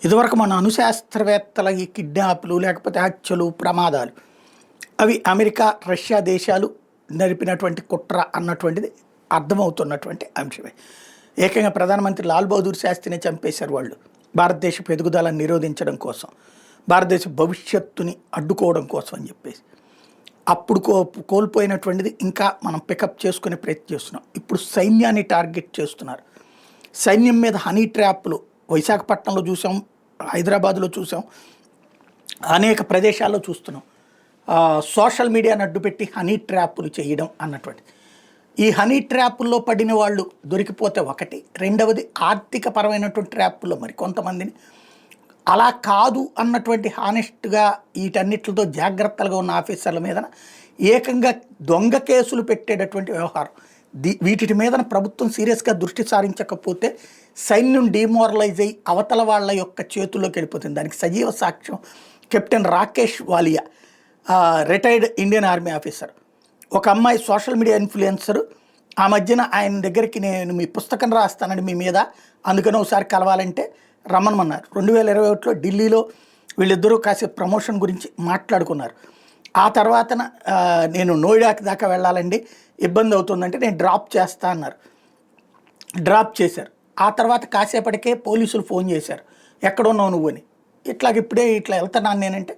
ఇదివరకు మన అణుశాస్త్రవేత్తల ఈ కిడ్నాప్లు లేకపోతే హత్యలు ప్రమాదాలు అవి అమెరికా రష్యా దేశాలు నడిపినటువంటి కుట్ర అన్నటువంటిది అర్థమవుతున్నటువంటి అంశమే. ఏకంగా ప్రధానమంత్రి లాల్ బహదూర్ శాస్త్రిని చంపేశారు వాళ్ళు, భారతదేశపు ఎదుగుదలను నిరోధించడం కోసం, భారతదేశ భవిష్యత్తుని అడ్డుకోవడం కోసం అని చెప్పేసి. అప్పుడు కోల్పోయినటువంటిది ఇంకా మనం పికప్ చేసుకునే ప్రయత్నం చేస్తున్నాం. ఇప్పుడు సైన్యాన్ని టార్గెట్ చేస్తున్నారు. సైన్యం మీద హనీ ట్రాప్లు విశాఖపట్నంలో చూసాం, హైదరాబాద్లో చూసాం, అనేక ప్రదేశాల్లో చూస్తున్నాం. సోషల్ మీడియాను అడ్డుపెట్టి హనీ ట్రాప్లు చేయడం అన్నటువంటి. ఈ హనీ ట్రాపుల్లో పడిన వాళ్ళు దొరికిపోతే ఒకటి, రెండవది ఆర్థిక పరమైనటువంటి ట్రాపుల్లో మరి కొంతమందిని అలా కాదు అన్నటువంటి హానెస్ట్గా వీటన్నిటితో జాగ్రత్తలుగా ఉన్న ఆఫీసర్ల మీద ఏకంగా దొంగ కేసులు పెట్టేటటువంటి వ్యవహారం. వీటి మీద ప్రభుత్వం సీరియస్గా దృష్టి సారించకపోతే సైన్యం డిమోరలైజ్ అయ్యి అవతల వాళ్ళ యొక్క చేతుల్లోకి వెళ్ళిపోతుంది. దానికి సజీవ సాక్ష్యం captain Rakesh వాలియా, retired Indian army officer. ఒక అమ్మాయి సోషల్ మీడియా ఇన్ఫ్లుయెన్సర్, ఆ మధ్యన ఆయన దగ్గరికి నేను మీ పుస్తకం రాస్తానండి మీ మీద, అందుకని ఒకసారి కలవాలంటే రమ్మనమన్నారు. 2021లో ఢిల్లీలో వీళ్ళిద్దరూ కాసేపు ప్రమోషన్ గురించి మాట్లాడుకున్నారు. ఆ తర్వాత నేను నోయిడాకి దాకా వెళ్ళాలండి, ఇబ్బంది అవుతుందంటే నేను డ్రాప్ చేస్తా అన్నారు. డ్రాప్ చేశారు. ఆ తర్వాత కాసేపటికే పోలీసులు ఫోన్ చేశారు, ఎక్కడున్నావు నువ్వు అని. ఇట్లా వెళ్తున్నాను నేనంటే,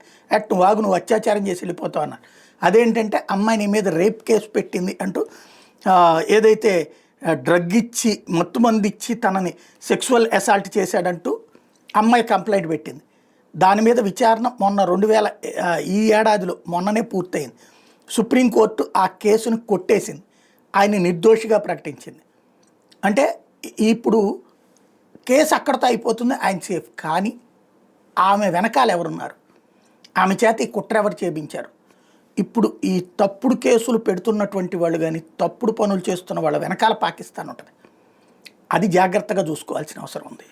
నువ్వు ఆగు, నువ్వు అత్యాచారం చేసి వెళ్ళిపోతావు అన్నారు. అదేంటంటే అమ్మాయి నీ మీద రేప్ కేసు పెట్టింది అంటూ, ఏదైతే డ్రగ్ ఇచ్చి మత్తుమంది ఇచ్చి తనని సెక్సువల్ అసాల్ట్ చేశాడంటూ అమ్మాయి కంప్లైంట్ పెట్టింది. దాని మీద విచారణ మొన్న ఈ ఏడాదిలో మొన్ననే పూర్తయింది. సుప్రీంకోర్టు ఆ కేసును కొట్టేసింది, ఆయన నిర్దోషిగా ప్రకటించింది. అంటే ఇప్పుడు కేసు అక్కడితో అయిపోతుంది, ఆయన సేఫ్. కానీ ఆమె వెనకాల ఎవరున్నారు, ఆమె చేత ఈ కుట్ర ఎవరు చేయించారు? ఇప్పుడు ఈ తప్పుడు కేసులు పెడుతున్నటువంటి వాళ్ళు కానీ తప్పుడు పనులు చేస్తున్న వాళ్ళ వెనకాల పాకిస్తాన్ ఉంటుంది. అది జాగ్రత్తగా చూసుకోవాల్సిన అవసరం ఉంది.